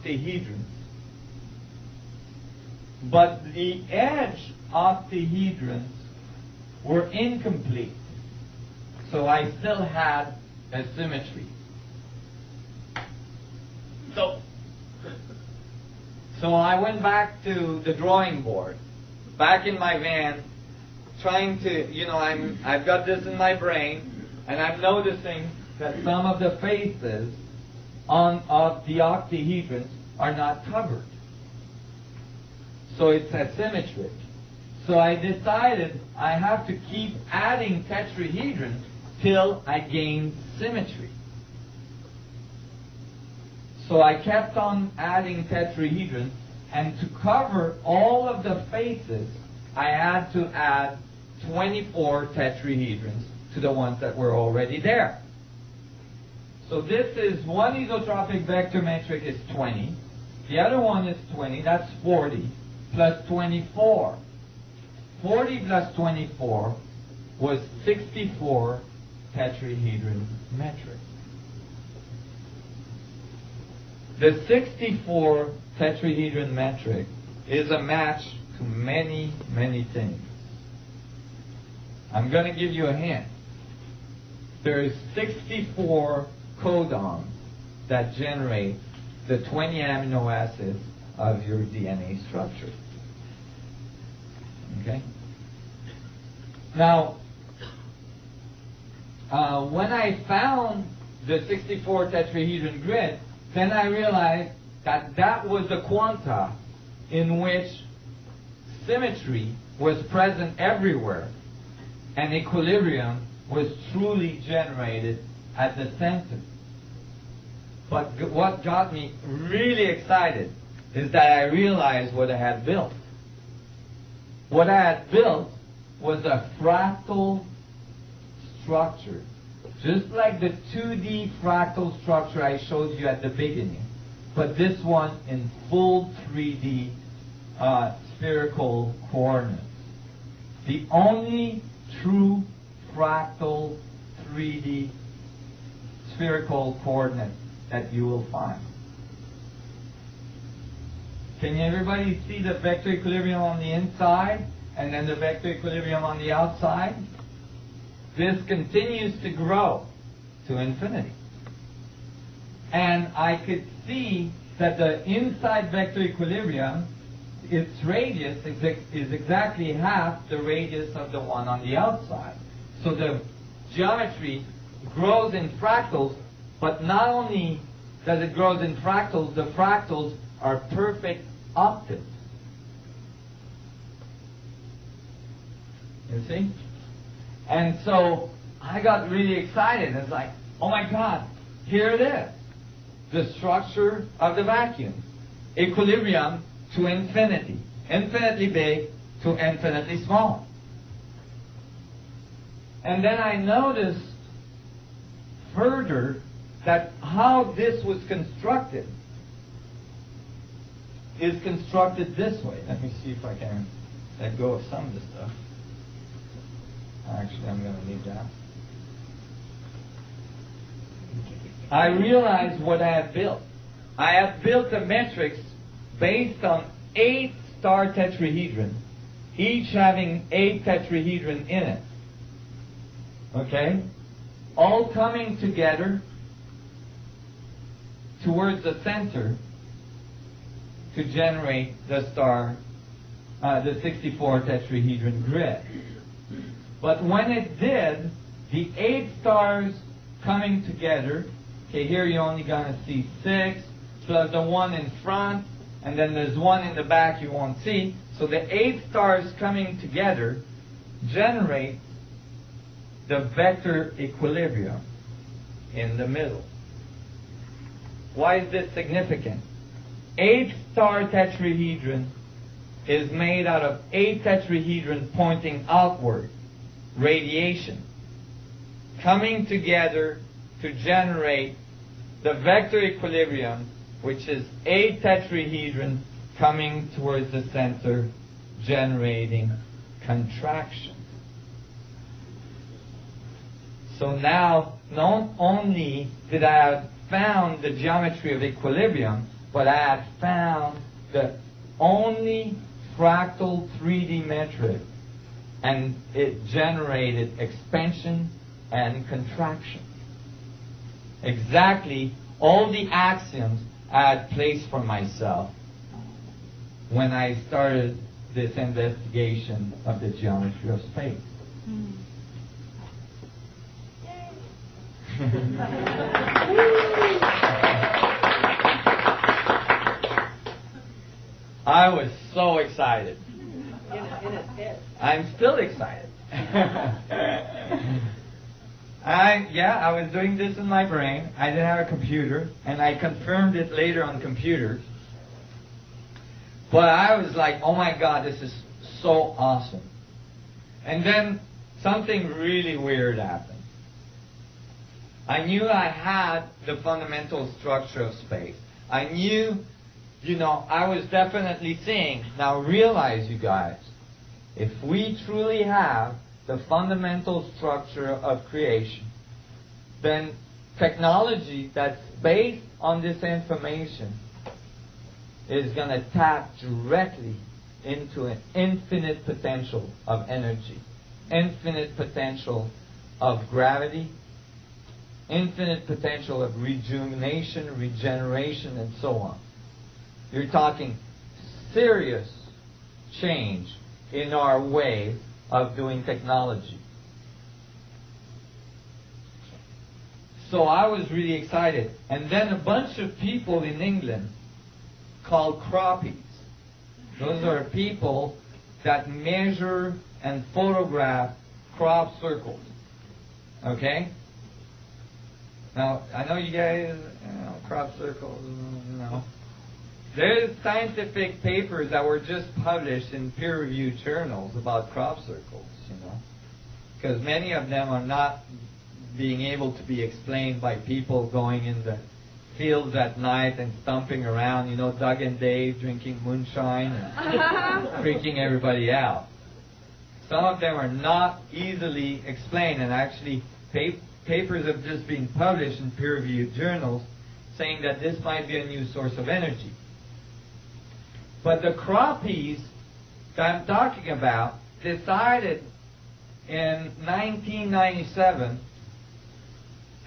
octahedrons. But the edge octahedrons were incomplete. So I still had a symmetry. So I went back to the drawing board, back in my van, trying to, I've got this in my brain, and I'm noticing that some of the faces of the octahedrons are not covered. So it's asymmetric. So I decided I have to keep adding tetrahedrons till I gain symmetry. So I kept on adding tetrahedrons, and to cover all of the faces, I had to add 24 tetrahedrons to the ones that were already there. So this is one isotropic vector metric is 20. The other one is 20. That's 40 plus 24. 40 plus 24 was 64 tetrahedron metric. The 64 tetrahedron metric is a match to many, many things. I'm going to give you a hint. There's 64 codons that generate the 20 amino acids of your DNA structure. Okay? Now, when I found the 64 tetrahedron grid, then I realized that that was the quanta in which symmetry was present everywhere, and equilibrium was truly generated at the center. But what got me really excited is that I realized what I had built. What I had built was a fractal structure, just like the 2D fractal structure I showed you at the beginning, but this one in full 3D spherical coordinates. The only true fractal 3D spherical coordinate that you will find. Can everybody see the vector equilibrium on the inside and then the vector equilibrium on the outside? This continues to grow to infinity. And I could see that the inside vector equilibrium, its radius is exactly half the radius of the one on the outside. So the geometry grows in fractals, but not only does it grow in fractals, the fractals are perfect octaves. You see? And so I got really excited. It's like, oh my God, here it is. The structure of the vacuum. Equilibrium to infinity. Infinitely big to infinitely small. And then I noticed further that how this was constructed is constructed this way. Let me see if I can let go of some of this stuff. Actually, I'm going to leave that. I realized what I had built. I have built a matrix based on 8 star tetrahedrons, each having 8 tetrahedron in it. Okay? All coming together towards the center to generate the star, the 64 tetrahedron grid. But when it did, the 8 stars coming together, okay, here you're only going to see 6, plus the one in front, and then there's one in the back you won't see. So the 8 stars coming together generate the vector equilibrium in the middle. Why is this significant? 8 star tetrahedron is made out of 8 tetrahedron pointing outward, radiation, coming together to generate the vector equilibrium, which is 8 tetrahedron coming towards the center, generating contraction. So now, not only did I have found the geometry of equilibrium, but I had found the only fractal 3D metric, and it generated expansion and contraction. Exactly all the axioms I had placed for myself when I started this investigation of the geometry of space. I was so excited. I'm still excited. I was doing this in my brain. I didn't have a computer, and I confirmed it later on computers. But I was like, oh my God, this is so awesome. And then something really weird happened. I knew I had the fundamental structure of space. I knew, I was definitely seeing. Now realize, you guys, if we truly have the fundamental structure of creation, then technology that's based on this information is going to tap directly into an infinite potential of energy, infinite potential of gravity, infinite potential of rejuvenation, regeneration, and so on. You're talking serious change in our way of doing technology. So I was really excited. And then a bunch of people in England called croppies. Those are people that measure and photograph crop circles. Okay? Now, I know you guys, crop circles, There's scientific papers that were just published in peer-reviewed journals about crop circles, because many of them are not being able to be explained by people going in the fields at night and stomping around, Doug and Dave drinking moonshine and freaking everybody out. Some of them are not easily explained, and actually papers have just been published in peer-reviewed journals saying that this might be a new source of energy. But the croppies that I'm talking about decided in 1997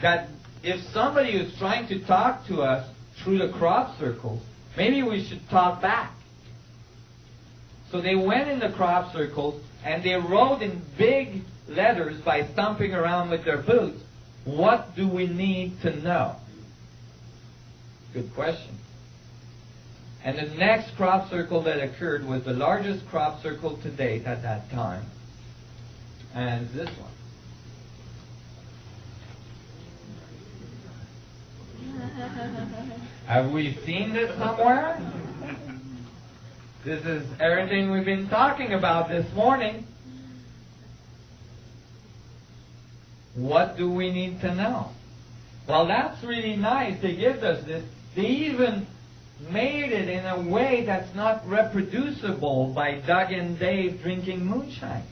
that if somebody was trying to talk to us through the crop circles, maybe we should talk back. So they went in the crop circles and they wrote in big letters by stomping around with their boots, what do we need to know? Good question. And the next crop circle that occurred was the largest crop circle to date at that time. And this one. Have we seen this somewhere? This is everything we've been talking about this morning. What do we need to know? Well, that's really nice. They give us this. They even made it in a way that's not reproducible by Doug and Dave drinking moonshine.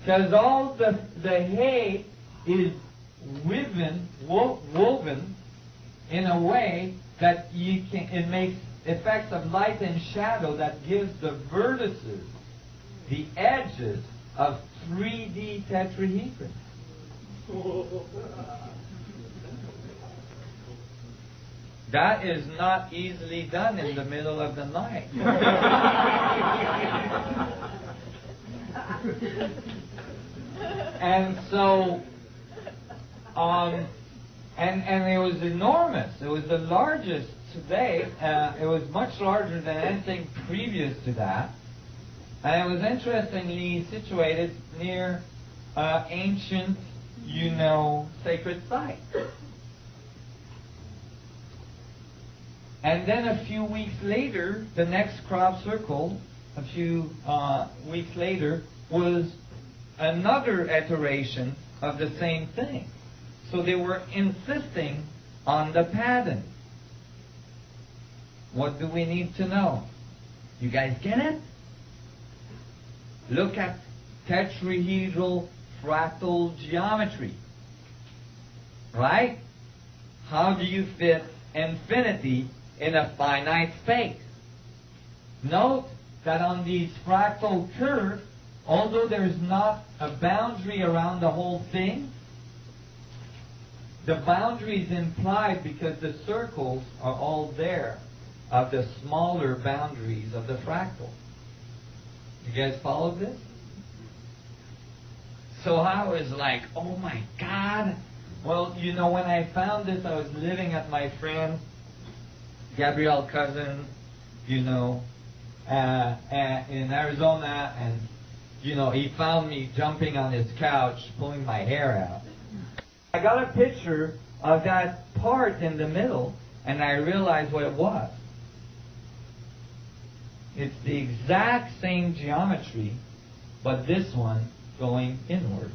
Because all the hay is woven in a way that it makes effects of light and shadow that gives the vertices, the edges of 3D tetrahedrons. That is not easily done in the middle of the night. And so, and it was enormous. It was the largest today. It was much larger than anything previous to that. And it was interestingly situated near ancient, sacred site. And then a few weeks later, the next crop circle, a few weeks later, was another iteration of the same thing. So they were insisting on the pattern. What do we need to know? You guys get it? Look at tetrahedral fractal geometry. Right? How do you fit infinity in a finite space. Note that on these fractal curves, although there's not a boundary around the whole thing, the boundary is implied because the circles are all there of the smaller boundaries of the fractal. You guys follow this? So I was like, oh my God. Well, you know, when I found this, I was living at my friend Gabriel's cousin, you know, in Arizona, and, you know, he found me jumping on his couch, pulling my hair out. I got a picture of that part in the middle, and I realized what it was. It's the exact same geometry, but this one going inwards.